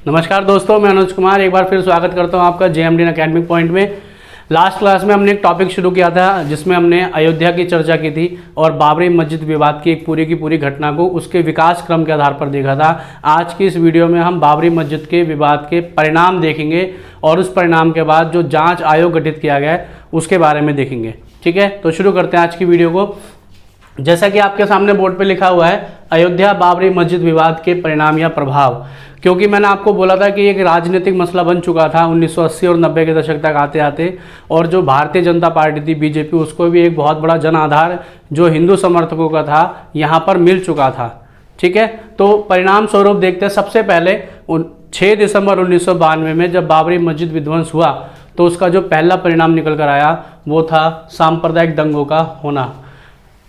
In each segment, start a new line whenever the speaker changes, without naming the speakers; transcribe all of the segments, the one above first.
नमस्कार दोस्तों, मैं अनुज कुमार एक बार फिर स्वागत करता हूं आपका JMD एकेडमिक पॉइंट में। लास्ट क्लास में हमने एक टॉपिक शुरू किया था जिसमें हमने अयोध्या की चर्चा की थी और बाबरी मस्जिद विवाद की एक पूरी की पूरी घटना को उसके विकास क्रम के आधार पर देखा था। आज की इस वीडियो में हम बाबरी मस्जिद के विवाद के परिणाम देखेंगे और उस परिणाम के बाद जो जाँच आयोग गठित किया गया है उसके बारे में देखेंगे। ठीक है, तो शुरू करते हैं आज की वीडियो को। जैसा कि आपके सामने बोर्ड पे लिखा हुआ है, अयोध्या बाबरी मस्जिद विवाद के परिणाम या प्रभाव। क्योंकि मैंने आपको बोला था कि एक राजनीतिक मसला बन चुका था 1980 और 90 के दशक तक आते आते, और जो भारतीय जनता पार्टी थी BJP, उसको भी एक बहुत बड़ा जन आधार जो हिंदू समर्थकों का था यहाँ पर मिल चुका था। ठीक है, तो परिणाम स्वरूप देखते हैं। सबसे पहले 6 दिसंबर 1992 में जब बाबरी मस्जिद विध्वंस हुआ तो उसका जो पहला परिणाम निकल कर आया वो था सांप्रदायिक दंगों का होना।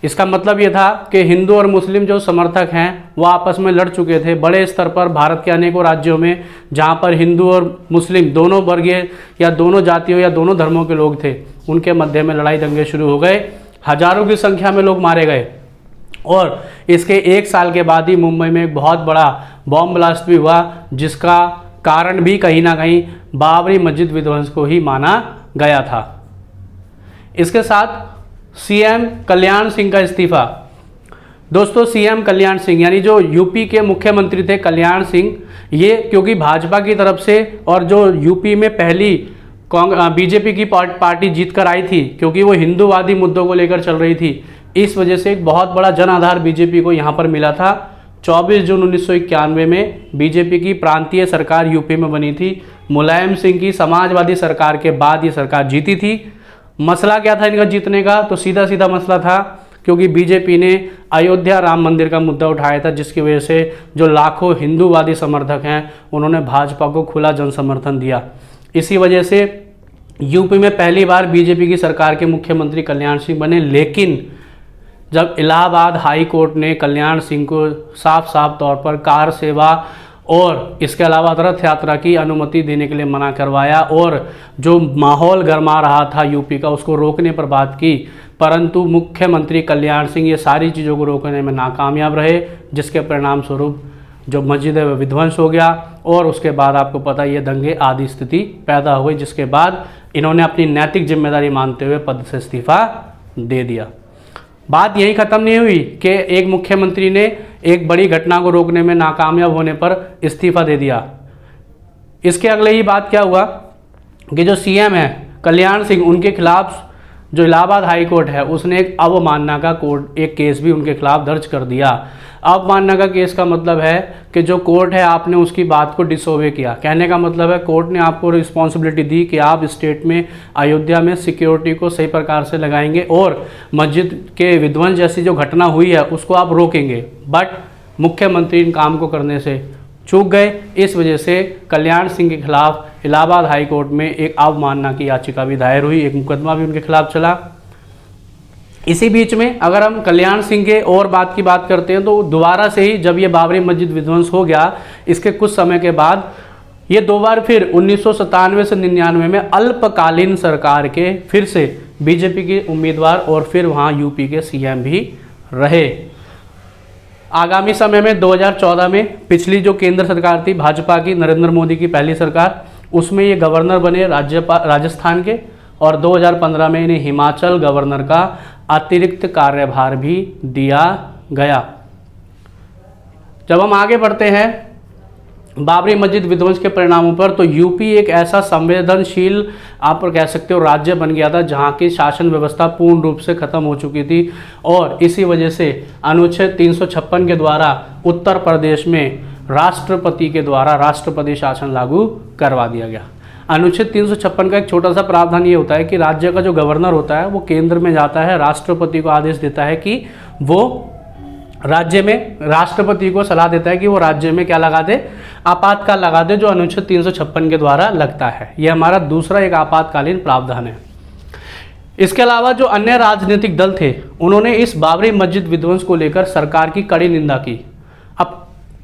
इसका मतलब ये था कि हिंदू और मुस्लिम जो समर्थक हैं वो आपस में लड़ चुके थे बड़े स्तर पर भारत के अनेकों राज्यों में, जहाँ पर हिंदू और मुस्लिम दोनों वर्गीय या दोनों जातियों या दोनों धर्मों के लोग थे, उनके मध्य में लड़ाई दंगे शुरू हो गए। हजारों की संख्या में लोग मारे गए और इसके 1 साल के बाद ही मुंबई में एक बहुत बड़ा बॉम्ब ब्लास्ट भी हुआ, जिसका कारण भी कहीं ना कहीं बाबरी मस्जिद विध्वंस को ही माना गया था। इसके साथ CM कल्याण सिंह का इस्तीफा। दोस्तों, CM कल्याण सिंह यानी जो यूपी के मुख्यमंत्री थे कल्याण सिंह, ये क्योंकि भाजपा की तरफ से और जो यूपी में पहली BJP की पार्टी जीत कर आई थी, क्योंकि वो हिंदूवादी मुद्दों को लेकर चल रही थी, इस वजह से एक बहुत बड़ा जन आधार BJP को यहाँ पर मिला था। 24 जून 1991 में BJP की प्रांतीय सरकार यूपी में बनी थी। मुलायम सिंह की समाजवादी सरकार के बाद ये सरकार जीती थी। मसला क्या था इनका जीतने का? तो सीधा सीधा मसला था क्योंकि BJP ने अयोध्या राम मंदिर का मुद्दा उठाया था, जिसकी वजह से जो लाखों हिंदूवादी समर्थक हैं उन्होंने भाजपा को खुला जन समर्थन दिया। इसी वजह से यूपी में पहली बार BJP की सरकार के मुख्यमंत्री कल्याण सिंह बने। लेकिन जब इलाहाबाद हाई कोर्ट ने कल्याण सिंह को साफ साफ तौर पर कार सेवा और इसके अलावा रथ यात्रा की अनुमति देने के लिए मना करवाया और जो माहौल गरमा रहा था यूपी का उसको रोकने पर बात की, परंतु मुख्यमंत्री कल्याण सिंह ये सारी चीज़ों को रोकने में नाकामयाब रहे, जिसके परिणाम स्वरूप जो मस्जिद है वह विध्वंस हो गया। और उसके बाद आपको पता ये दंगे आदि स्थिति पैदा हो गई, जिसके बाद इन्होंने अपनी नैतिक जिम्मेदारी मानते हुए पद से इस्तीफा दे दिया। बात यही ख़त्म नहीं हुई कि एक मुख्यमंत्री ने एक बड़ी घटना को रोकने में नाकामयाब होने पर इस्तीफा दे दिया। इसके अगले ही बात क्या हुआ कि जो CM है कल्याण सिंह, उनके खिलाफ जो इलाहाबाद हाई कोर्ट है उसने एक अवमानना का एक केस भी उनके खिलाफ दर्ज कर दिया। अवमानना का केस का मतलब है कि जो कोर्ट है आपने उसकी बात को डिसोबे किया। कहने का मतलब है कोर्ट ने आपको रिस्पॉन्सिबिलिटी दी कि आप स्टेट में अयोध्या में सिक्योरिटी को सही प्रकार से लगाएंगे और मस्जिद के विध्वंस जैसी जो घटना हुई है उसको आप रोकेंगे, बट मुख्यमंत्री इन काम को करने से चूक गए। इस वजह से कल्याण सिंह के खिलाफ इलाहाबाद हाई कोर्ट में एक अवमानना की याचिका भी दायर हुई, एक मुकदमा भी उनके खिलाफ चला। इसी बीच में अगर हम कल्याण सिंह के और बात की बात करते हैं तो दोबारा से ही जब ये बाबरी मस्जिद विध्वंस हो गया, इसके कुछ समय के बाद ये दो बार फिर 1997 से 99 में अल्पकालीन सरकार के फिर से BJP के उम्मीदवार और फिर वहाँ यूपी के CM भी रहे। आगामी समय में 2014 में पिछली जो केंद्र सरकार थी भाजपा की, नरेंद्र मोदी की पहली सरकार, उसमें ये गवर्नर बने राजस्थान के, और 2015 में इन्हें हिमाचल गवर्नर का अतिरिक्त कार्यभार भी दिया गया। जब हम आगे बढ़ते हैं बाबरी मस्जिद विध्वंस के परिणामों पर, तो यूपी एक ऐसा संवेदनशील आप कह सकते हो राज्य बन गया था जहां की शासन व्यवस्था पूर्ण रूप से खत्म हो चुकी थी, और इसी वजह से अनुच्छेद 356 के द्वारा उत्तर प्रदेश में राष्ट्रपति के द्वारा राष्ट्रपति शासन लागू करवा दिया गया। अनुच्छेद 356 का एक छोटा सा प्रावधान ये होता है कि राज्य का जो गवर्नर होता है वो केंद्र में जाता है, राष्ट्रपति को आदेश देता है कि वो राज्य में, राष्ट्रपति को सलाह देता है कि वो राज्य में क्या लगा दे, आपातकाल लगा दे, जो अनुच्छेद 356 के द्वारा लगता है। ये हमारा दूसरा एक आपातकालीन प्रावधान है। इसके अलावा जो अन्य राजनीतिक दल थे उन्होंने इस बाबरी मस्जिद विध्वंस को लेकर सरकार की कड़ी निंदा की। अब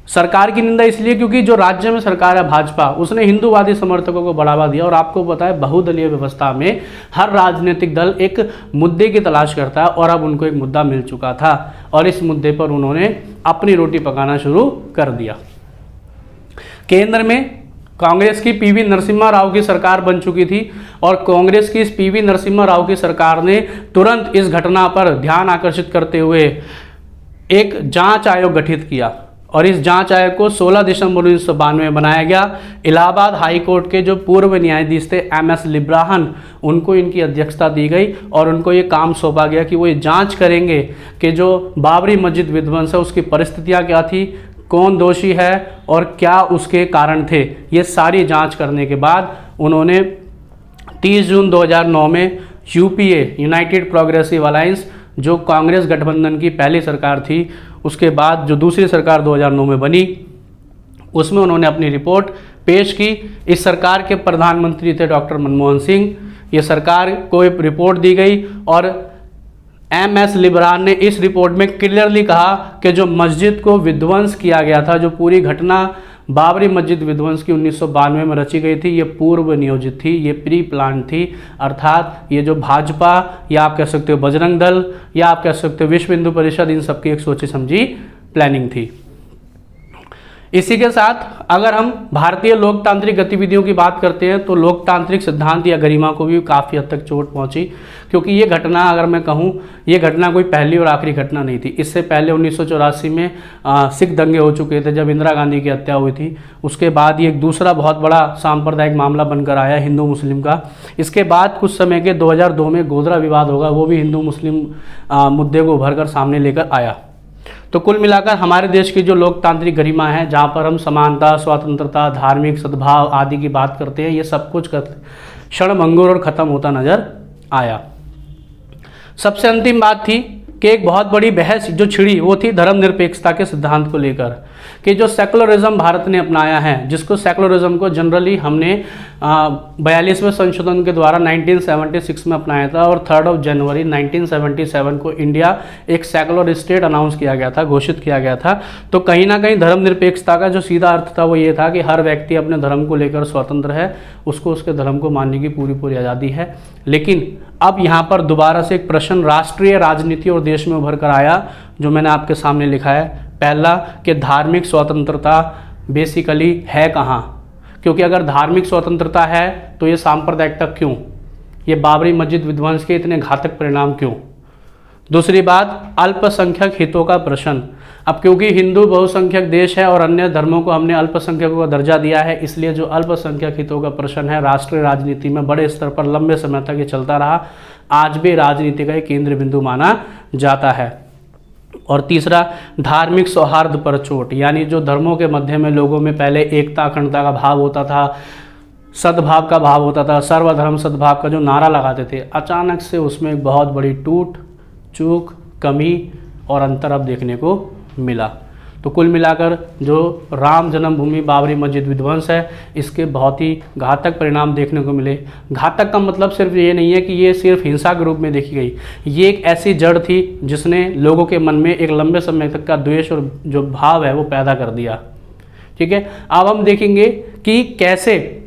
सरकार की निंदा इसलिए क्योंकि जो राज्य में सरकार है भाजपा, उसने हिंदूवादी समर्थकों को बढ़ावा दिया, और आपको पता है बहुदलीय व्यवस्था में हर राजनीतिक दल एक मुद्दे की तलाश करता है, और अब उनको एक मुद्दा मिल चुका था और इस मुद्दे पर उन्होंने अपनी रोटी पकाना शुरू कर दिया। केंद्र में कांग्रेस की पीवी नरसिम्हा राव की सरकार बन चुकी थी और कांग्रेस की इस पीवी नरसिम्हा राव की सरकार ने तुरंत इस घटना पर ध्यान आकर्षित करते हुए एक जांच आयोग गठित किया और इस जांच आयोग को 16 दिसंबर 1992 में बनाया गया। इलाहाबाद हाई कोर्ट के जो पूर्व न्यायाधीश थे MS लिब्राहन, उनको इनकी अध्यक्षता दी गई और उनको ये काम सौंपा गया कि वो ये जांच करेंगे कि जो बाबरी मस्जिद विध्वंस है उसकी परिस्थितियाँ क्या थी, कौन दोषी है और क्या उसके कारण थे। ये सारी जांच करने के बाद उन्होंने 30 जून 2009 में UPA यूनाइटेड प्रोग्रेसिव अलायंस, जो कांग्रेस गठबंधन की पहली सरकार थी, उसके बाद जो दूसरी सरकार 2009 में बनी, उसमें उन्होंने अपनी रिपोर्ट पेश की। इस सरकार के प्रधानमंत्री थे डॉक्टर मनमोहन सिंह। ये सरकार को एक रिपोर्ट दी गई और MS लिब्रान ने इस रिपोर्ट में क्लियरली कहा कि जो मस्जिद को विध्वंस किया गया था, जो पूरी घटना बाबरी मस्जिद विध्वंस की 1992 में रची गई थी, ये पूर्व नियोजित थी, ये प्री प्लान थी। अर्थात ये जो भाजपा या आप कह सकते हो बजरंग दल या आप कह सकते हो विश्व हिंदू परिषद, इन सबकी एक सोची समझी प्लानिंग थी। इसी के साथ अगर हम भारतीय लोकतांत्रिक गतिविधियों की बात करते हैं तो लोकतांत्रिक सिद्धांत या गरिमा को भी काफ़ी हद तक चोट पहुंची, क्योंकि ये घटना, अगर मैं कहूँ, ये घटना कोई पहली और आखिरी घटना नहीं थी। इससे पहले 1984 में सिख दंगे हो चुके थे जब इंदिरा गांधी की हत्या हुई थी। उसके बाद ये एक दूसरा बहुत बड़ा सांप्रदायिक मामला बनकर आया हिंदू मुस्लिम का। इसके बाद कुछ समय के 2002 में गोधरा विवाद होगा, वो भी हिंदू मुस्लिम मुद्दे को उभर कर सामने लेकर आया। तो कुल मिलाकर हमारे देश की जो लोकतांत्रिक गरिमा है, जहाँ पर हम समानता, स्वतंत्रता, धार्मिक सद्भाव आदि की बात करते हैं, ये सब कुछ क्षणभंगुर और ख़त्म होता नजर आया। सबसे अंतिम बात थी कि एक बहुत बड़ी बहस जो छिड़ी वो थी धर्मनिरपेक्षता के सिद्धांत को लेकर, कि जो सेकुलरिज्म भारत ने अपनाया है, जिसको सेकुलरिज्म को जनरली हमने 42वें संशोधन के द्वारा 1976 में अपनाया था और 3 जनवरी 1977 को इंडिया एक सेकुलर स्टेट अनाउंस किया गया था, घोषित किया गया था। तो कहीं ना कहीं धर्मनिरपेक्षता का जो सीधा अर्थ था वो ये था कि हर व्यक्ति अपने धर्म को लेकर स्वतंत्र है, उसको उसके धर्म को मानने की पूरी आज़ादी है। लेकिन अब यहाँ पर दोबारा से एक प्रश्न राष्ट्रीय राजनीति और देश में उभर कर आया, जो मैंने आपके सामने लिखा है। पहला कि धार्मिक स्वतंत्रता बेसिकली है कहाँ, क्योंकि अगर धार्मिक स्वतंत्रता है तो ये सांप्रदायिकता क्यों, ये बाबरी मस्जिद विध्वंस के इतने घातक परिणाम क्यों। दूसरी बात, अल्पसंख्यक हितों का प्रश्न। अब क्योंकि हिंदू बहुसंख्यक देश है और अन्य धर्मों को हमने अल्पसंख्यकों का दर्जा दिया है, इसलिए जो अल्पसंख्यक हितों का प्रश्न है राष्ट्रीय राजनीति में बड़े स्तर पर लंबे समय तक ये चलता रहा, आज भी राजनीति का एक केंद्र बिंदु माना जाता है। और तीसरा, धार्मिक सौहार्द पर चोट, यानी जो धर्मों के मध्य में लोगों में पहले एकता अखंडता का भाव होता था, सद्भाव का भाव होता था, सर्वधर्म सद्भाव का जो नारा लगाते थे, अचानक से उसमें एक बहुत बड़ी टूट चूक, कमी और अंतर अब देखने को मिला। तो कुल मिलाकर जो राम जन्मभूमि बाबरी मस्जिद विध्वंस है, इसके बहुत ही घातक परिणाम देखने को मिले। घातक का मतलब सिर्फ ये नहीं है कि ये सिर्फ हिंसा के रूप में देखी गई, ये एक ऐसी जड़ थी जिसने लोगों के मन में एक लंबे समय तक का द्वेष और जो भाव है वो पैदा कर दिया। ठीक है, अब हम देखेंगे कि कैसे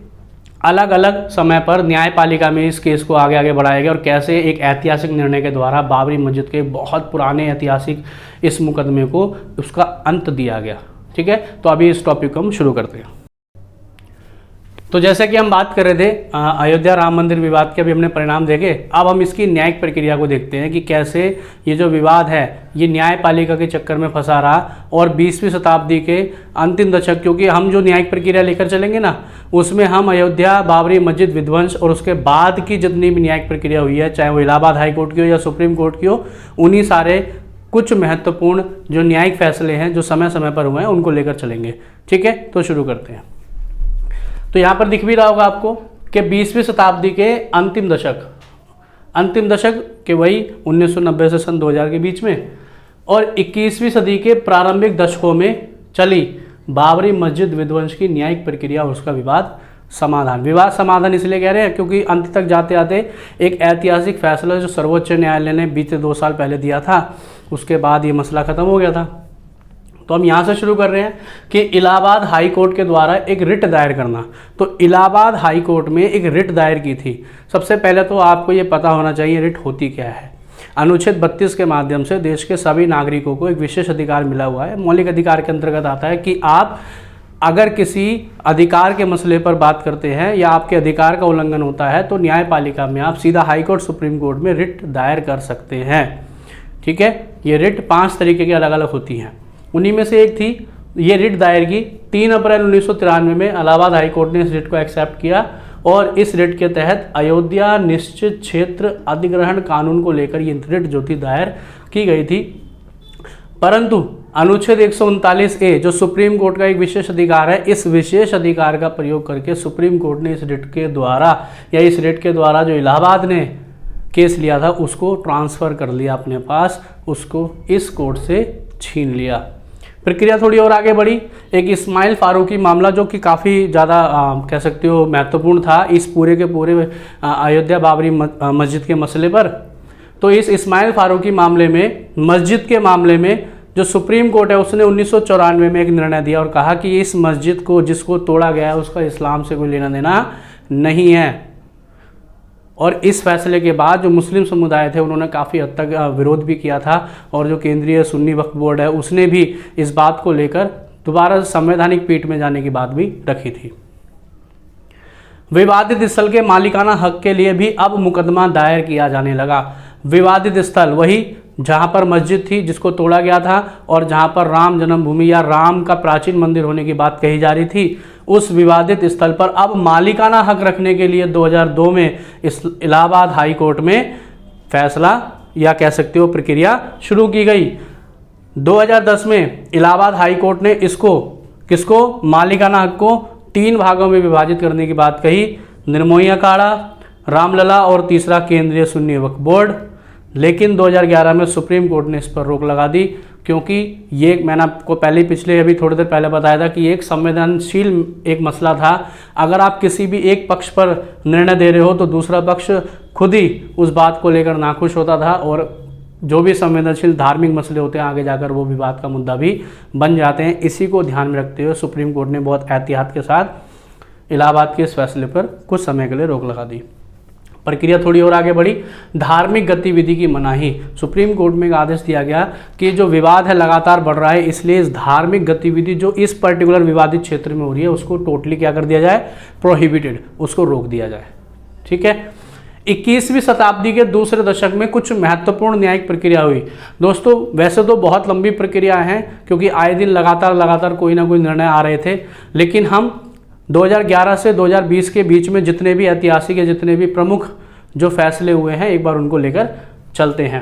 अलग अलग समय पर न्यायपालिका में इस केस को आगे बढ़ाया गया और कैसे एक ऐतिहासिक निर्णय के द्वारा बाबरी मस्जिद के बहुत पुराने ऐतिहासिक इस मुकदमे को उसका अंत दिया गया। ठीक है, तो अभी इस टॉपिक को हम शुरू करते हैं। तो जैसे कि हम बात कर रहे थे अयोध्या राम मंदिर विवाद के, अभी हमने परिणाम देखे, अब हम इसकी न्यायिक प्रक्रिया को देखते हैं कि कैसे ये जो विवाद है ये न्यायपालिका के चक्कर में फंसा रहा और 20वीं शताब्दी के अंतिम दशक, क्योंकि हम जो न्यायिक प्रक्रिया लेकर चलेंगे ना, उसमें हम अयोध्या बाबरी मस्जिद विध्वंस और उसके बाद की जितनी भी न्यायिक प्रक्रिया हुई है, चाहे वो इलाहाबाद हाई कोर्ट की हो या सुप्रीम कोर्ट की हो, उन्हीं सारे कुछ महत्वपूर्ण जो न्यायिक फैसले हैं जो समय समय पर हुए हैं उनको लेकर चलेंगे। ठीक है, तो शुरू करते हैं। तो यहाँ पर दिख भी रहा होगा आपको कि 20वीं शताब्दी के अंतिम दशक के वही 1990 से सन 2000 के बीच में और 21वीं सदी के प्रारंभिक दशकों में चली बाबरी मस्जिद विध्वंस की न्यायिक प्रक्रिया और उसका विवाद समाधान इसलिए कह रहे हैं क्योंकि अंत तक जाते आते एक ऐतिहासिक फैसला जो सर्वोच्च न्यायालय ने बीते 2 साल पहले दिया था, उसके बाद ये मसला खत्म हो गया था। तो हम यहाँ से शुरू कर रहे हैं कि इलाहाबाद हाई कोर्ट के द्वारा एक रिट दायर करना। तो इलाहाबाद हाई कोर्ट में एक रिट दायर की थी। सबसे पहले तो आपको ये पता होना चाहिए रिट होती क्या है। अनुच्छेद 32 के माध्यम से देश के सभी नागरिकों को एक विशेष अधिकार मिला हुआ है। मौलिक अधिकार के अंतर्गत आता है कि आप अगर किसी अधिकार के मसले पर बात करते हैं या आपके अधिकार का उल्लंघन होता है तो न्यायपालिका में आप सीधा हाई कोर्ट, सुप्रीम कोर्ट में रिट दायर कर सकते हैं। ठीक है, ये रिट 5 तरीके की अलग अलग होती हैं। उन्हीं में से एक थी ये रिट दायर की 3 अप्रैल 1993 में इलाहाबाद हाई कोर्ट ने इस रिट को एक्सेप्ट किया और इस रिट के तहत अयोध्या निश्चित क्षेत्र अधिग्रहण कानून को लेकर ये रिट जो थी दायर की गई थी। परंतु अनुच्छेद 139A जो सुप्रीम कोर्ट का एक विशेष अधिकार है, इस विशेष अधिकार का प्रयोग करके सुप्रीम कोर्ट ने इस रिट के द्वारा या इस रिट के द्वारा जो इलाहाबाद ने केस लिया था उसको ट्रांसफ़र कर लिया अपने पास, उसको इस कोर्ट से छीन लिया। प्रक्रिया थोड़ी और आगे बढ़ी। एक इस्माइल फारूकी मामला जो कि काफ़ी ज़्यादा कह सकते हो महत्वपूर्ण था इस पूरे के पूरे अयोध्या बाबरी मस्जिद के मसले पर। तो इस इस्माइल फारूकी मामले में, मस्जिद के मामले में जो सुप्रीम कोर्ट है उसने 1994 में एक निर्णय दिया और कहा कि इस मस्जिद को जिसको तोड़ा गया है उसका इस्लाम से कोई लेना देना नहीं है। और इस फैसले के बाद जो मुस्लिम समुदाय थे उन्होंने काफ़ी हद तक विरोध भी किया था और जो केंद्रीय सुन्नी वक्फ बोर्ड है उसने भी इस बात को लेकर दोबारा संवैधानिक पीठ में जाने की बात भी रखी थी। विवादित स्थल के मालिकाना हक के लिए भी अब मुकदमा दायर किया जाने लगा। विवादित स्थल वही जहां पर मस्जिद थी जिसको तोड़ा गया था और जहां पर राम जन्मभूमि या राम का प्राचीन मंदिर होने की बात कही जा रही थी, उस विवादित स्थल पर अब मालिकाना हक रखने के लिए 2002 में इस इलाहाबाद हाई कोर्ट में फैसला या कह सकते हो प्रक्रिया शुरू की गई। 2010 में इलाहाबाद हाई कोर्ट ने किसको मालिकाना हक को 3 भागों में विभाजित करने की बात कही, निर्मोही अखाड़ा, रामलला और तीसरा केंद्रीय सुन्नी वक्फ बोर्ड। लेकिन 2011 में सुप्रीम कोर्ट ने इस पर रोक लगा दी क्योंकि ये मैंने आपको पहले पिछले अभी थोड़ी देर पहले बताया था कि ये एक संवेदनशील एक मसला था। अगर आप किसी भी एक पक्ष पर निर्णय दे रहे हो तो दूसरा पक्ष खुद ही उस बात को लेकर नाखुश होता था और जो भी संवेदनशील धार्मिक मसले होते हैं आगे जाकर वो विवाद का मुद्दा भी बन जाते हैं। इसी को ध्यान में रखते हुए सुप्रीम कोर्ट ने बहुत एहतियात के साथ इलाहाबाद के इस फैसले पर कुछ समय के लिए रोक लगा दी। प्रक्रिया थोड़ी और आगे बढ़ी। धार्मिक गतिविधि की मनाही। सुप्रीम कोर्ट में एक आदेश दिया गया कि जो विवाद है लगातार बढ़ रहा है, इसलिए इस धार्मिक गतिविधि जो इस पर्टिकुलर विवादित क्षेत्र में हो रही है उसको टोटली क्या कर दिया जाए, प्रोहिबिटेड, उसको रोक दिया जाए। ठीक है। 21वीं शताब्दी के दूसरे दशक में कुछ महत्वपूर्ण न्यायिक प्रक्रिया हुई। दोस्तों वैसे तो बहुत लंबी प्रक्रिया है क्योंकि आए दिन लगातार कोई ना कोई निर्णय आ रहे थे, लेकिन हम 2011 से 2020 के बीच में जितने भी ऐतिहासिक या जितने भी प्रमुख जो फैसले हुए हैं एक बार उनको लेकर चलते हैं।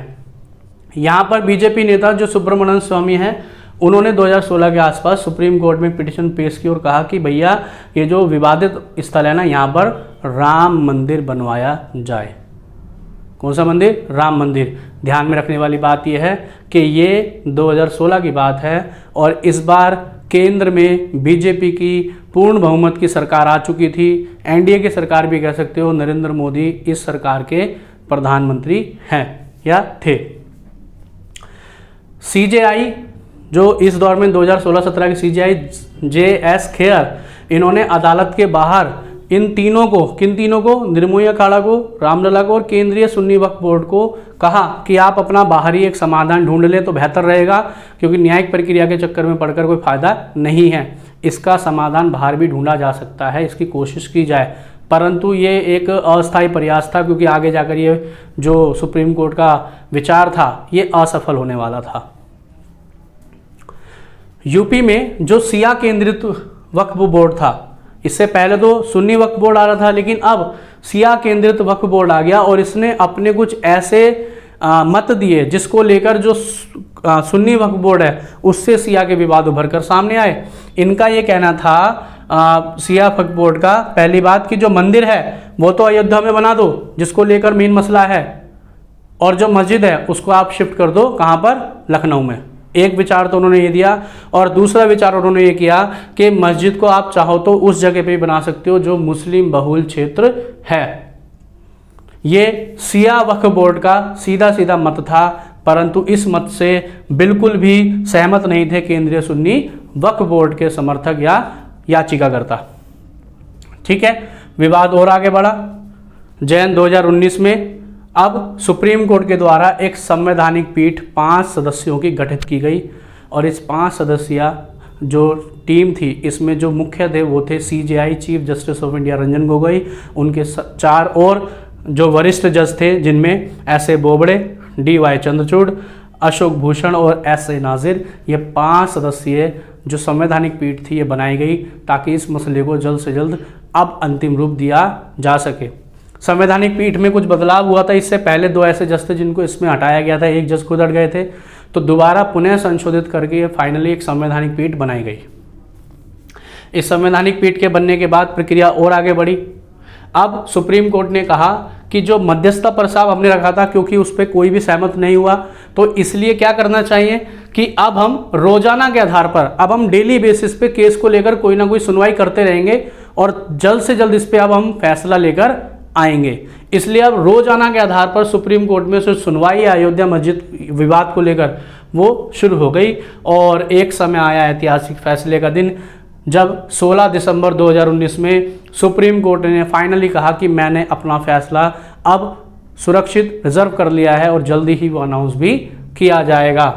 यहाँ पर बीजेपी नेता जो सुब्रमण्यम स्वामी हैं उन्होंने 2016 के आसपास सुप्रीम कोर्ट में पिटीशन पेश की और कहा कि भैया ये जो विवादित स्थल है ना, यहाँ पर राम मंदिर बनवाया जाए। कौन सा मंदिर? राम मंदिर। ध्यान में रखने वाली बात यह है कि ये 2016 की बात है और इस बार केंद्र में बीजेपी की पूर्ण बहुमत की सरकार आ चुकी थी। एनडीए की सरकार भी कह सकते हो। नरेंद्र मोदी इस सरकार के प्रधानमंत्री हैं या थे। सीजेआई जो इस दौर में 2016-17 की सीजेआई JS खेर, इन्होंने अदालत के बाहर इन तीनों को, किन तीनों को, निर्मोही अखाड़ा को, रामलला को और केंद्रीय सुन्नी वक्फ बोर्ड को कहा कि आप अपना बाहरी एक समाधान ढूंढ लें तो बेहतर रहेगा क्योंकि न्यायिक प्रक्रिया के चक्कर में पड़कर कोई फायदा नहीं है। इसका समाधान बाहर भी ढूंढा जा सकता है, इसकी कोशिश की जाए। परंतु ये एक अस्थायी प्रयास था क्योंकि आगे जाकर ये जो सुप्रीम कोर्ट का विचार था ये असफल होने वाला था। यूपी में जो शिया केंद्रित वक्फ बोर्ड था, इससे पहले तो सुन्नी वक्फ बोर्ड आ रहा था, लेकिन अब शिया केंद्रित वक्फ बोर्ड आ गया और इसने अपने कुछ ऐसे मत दिए जिसको लेकर जो सुन्नी वक्फ बोर्ड है उससे शिया के विवाद उभर कर सामने आए। इनका ये कहना था शिया वक्फ बोर्ड का, पहली बात कि जो मंदिर है वो तो अयोध्या में बना दो जिसको लेकर मेन मसला है, और जो मस्जिद है उसको आप शिफ्ट कर दो कहाँ पर, लखनऊ में। एक विचार तो उन्होंने ये दिया और दूसरा विचार उन्होंने ये किया कि मस्जिद को आप चाहो तो उस जगह पे बना सकते हो जो मुस्लिम बहुल क्षेत्र है। ये शिया वक्फ बोर्ड का सीधा मत था, परंतु इस मत से बिल्कुल भी सहमत नहीं थे केंद्रीय सुन्नी वक्फ बोर्ड के समर्थक या याचिकाकर्ता। ठीक है, विवाद और आगे बढ़ा। जैन 2019 में अब सुप्रीम कोर्ट के द्वारा एक संवैधानिक पीठ 5 सदस्यों की गठित की गई और इस 5 सदस्यीय जो टीम थी इसमें जो मुख्य थे वो थे CJI chief justice of India Ranjan Gogoi, उनके 4 और जो वरिष्ठ जज थे जिनमें S.A. बोबड़े, DY चंद्रचूड़, अशोक भूषण और S.A. नाजिर, ये 5 सदस्यीय जो संवैधानिक पीठ थी ये बनाई गई ताकि इस मसले को जल्द से जल्द अब अंतिम रूप दिया जा सके। संवैधानिक पीठ में कुछ बदलाव हुआ था, इससे पहले 2 ऐसे जज थे जिनको इसमें हटाया गया था, एक जज खुद हट गए थे, तो दोबारा पुनः संशोधित करके फाइनली एक संवैधानिक पीठ बनाई गई। इस संवैधानिक पीठ के बनने के बाद प्रक्रिया और आगे बढ़ी। अब सुप्रीम कोर्ट ने कहा कि जो मध्यस्थता प्रस्ताव हमने रखा था, क्योंकि उस पर कोई भी सहमत नहीं हुआ, तो इसलिए क्या करना चाहिए कि अब हम रोजाना के आधार पर, अब हम डेली बेसिस पे केस को लेकर कोई ना कोई सुनवाई करते रहेंगे और जल्द से जल्द इस पे अब हम फैसला लेकर आएंगे। इसलिए अब रोजाना के आधार पर सुप्रीम कोर्ट में जो सुनवाई अयोध्या मस्जिद विवाद को लेकर वो शुरू हो गई और एक समय आया ऐतिहासिक फैसले का दिन, जब 16 दिसंबर 2019 में सुप्रीम कोर्ट ने फाइनली कहा कि मैंने अपना फैसला अब सुरक्षित रिजर्व कर लिया है और जल्दी ही वो अनाउंस भी किया जाएगा।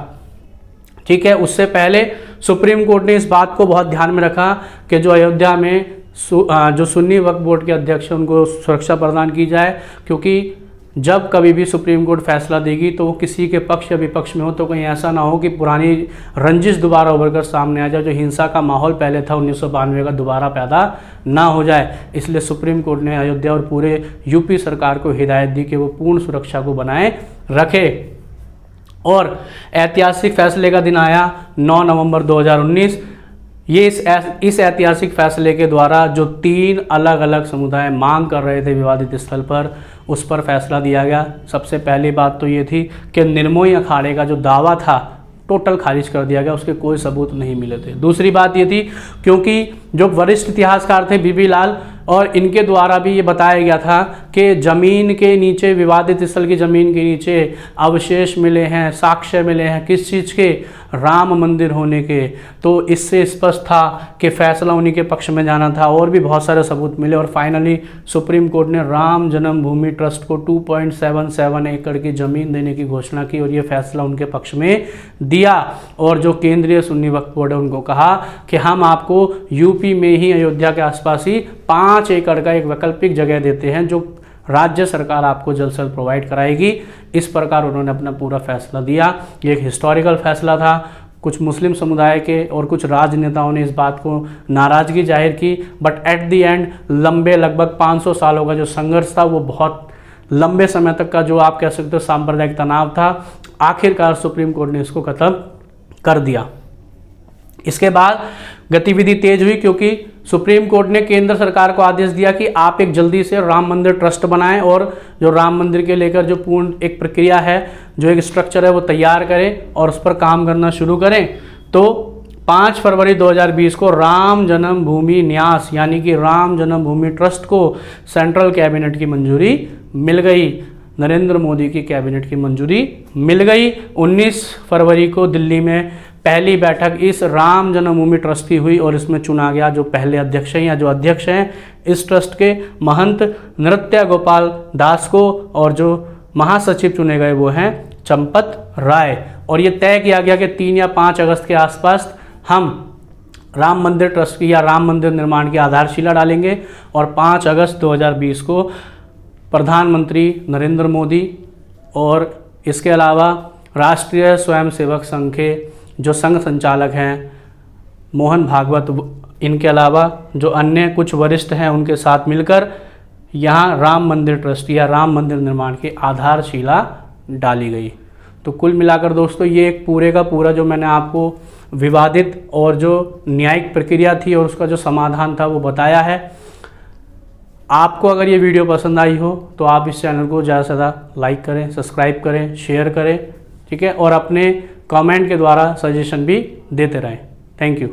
ठीक है, उससे पहले सुप्रीम कोर्ट ने इस बात को बहुत ध्यान में रखा कि जो अयोध्या में जो सुन्नी वक्फ बोर्ड के अध्यक्ष हैं उनको सुरक्षा प्रदान की जाए, क्योंकि जब कभी भी सुप्रीम कोर्ट फैसला देगी तो वो किसी के पक्ष या विपक्ष में हो, तो कहीं ऐसा ना हो कि पुरानी रंजिश दोबारा उभर कर सामने आ जाए, जो हिंसा का माहौल पहले था 1992 का दोबारा पैदा ना हो जाए। इसलिए सुप्रीम कोर्ट ने अयोध्या और पूरे यूपी सरकार को हिदायत दी कि वो पूर्ण सुरक्षा को बनाए रखे। और ऐतिहासिक फैसले का दिन आया 9 नवंबर 2019। ये इस ऐतिहासिक फैसले के द्वारा जो 3 अलग अलग समुदाय मांग कर रहे थे विवादित स्थल पर, उस पर फैसला दिया गया। सबसे पहली बात तो ये थी कि निर्मोही अखाड़े का जो दावा था टोटल खारिज कर दिया गया, उसके कोई सबूत नहीं मिले थे। दूसरी बात ये थी क्योंकि जो वरिष्ठ इतिहासकार थे बीबी लाल, और इनके द्वारा भी ये बताया गया था कि ज़मीन के नीचे, विवादित स्थल की ज़मीन के नीचे अवशेष मिले हैं, साक्ष्य मिले हैं, किस चीज़ के, राम मंदिर होने के। तो इससे स्पष्ट था कि फैसला उन्हीं के पक्ष में जाना था। और भी बहुत सारे सबूत मिले और फाइनली सुप्रीम कोर्ट ने राम जन्मभूमि ट्रस्ट को 2.77 एकड़ की ज़मीन देने की घोषणा की और ये फैसला उनके पक्ष में दिया। और जो केंद्रीय सुन्नी वक्फ बोर्ड है उनको कहा कि हम आपको यूपी में ही, अयोध्या के आसपास ही 5 एकड़ का एक वैकल्पिक जगह देते हैं जो राज्य सरकार आपको जल्द से जल्द प्रोवाइड कराएगी। इस प्रकार उन्होंने अपना पूरा फैसला दिया। ये एक हिस्टोरिकल फैसला था। कुछ मुस्लिम समुदाय के और कुछ राजनेताओं ने इस बात को नाराज़गी जाहिर की, बट एट द एंड लंबे लगभग 500 सालों का जो संघर्ष था, वो बहुत लंबे समय तक का जो आप कह सकते हो सांप्रदायिक तनाव था, आखिरकार सुप्रीम कोर्ट ने इसको खत्म कर दिया। इसके बाद गतिविधि तेज हुई क्योंकि सुप्रीम कोर्ट ने केंद्र सरकार को आदेश दिया कि आप एक जल्दी से राम मंदिर ट्रस्ट बनाएं और जो राम मंदिर के लेकर जो पूर्ण एक प्रक्रिया है, जो एक स्ट्रक्चर है, वो तैयार करें और उस पर काम करना शुरू करें। तो 5 फरवरी 2020 को राम जन्मभूमि न्यास यानी कि राम जन्मभूमि ट्रस्ट को सेंट्रल कैबिनेट की मंजूरी मिल गई, नरेंद्र मोदी की कैबिनेट की मंजूरी मिल गई। 19 फरवरी को दिल्ली में पहली बैठक इस राम जन्मभूमि ट्रस्ट की हुई और इसमें चुना गया जो पहले अध्यक्ष हैं या जो अध्यक्ष हैं इस ट्रस्ट के, महंत नृत्य गोपाल दास को, और जो महासचिव चुने गए वो हैं चंपत राय। और ये तय किया गया कि 3 या 5 अगस्त के आसपास हम राम मंदिर ट्रस्ट की या राम मंदिर निर्माण की आधारशिला डालेंगे और 5 अगस्त 2020 को प्रधानमंत्री नरेंद्र मोदी और इसके अलावा राष्ट्रीय स्वयंसेवक संघ के जो संघ संचालक हैं मोहन भागवत, इनके अलावा जो अन्य कुछ वरिष्ठ हैं उनके साथ मिलकर यहाँ राम मंदिर ट्रस्ट या राम मंदिर निर्माण की आधारशिला डाली गई। तो कुल मिलाकर दोस्तों ये एक पूरे का पूरा जो मैंने आपको विवादित और जो न्यायिक प्रक्रिया थी और उसका जो समाधान था वो बताया है। आपको अगर ये वीडियो पसंद आई हो तो आप इस चैनल को ज़्यादा से ज़्यादा लाइक करें, सब्सक्राइब करें, शेयर करें, ठीक है, और अपने कमेंट के द्वारा सजेशन भी देते रहें। Thank you.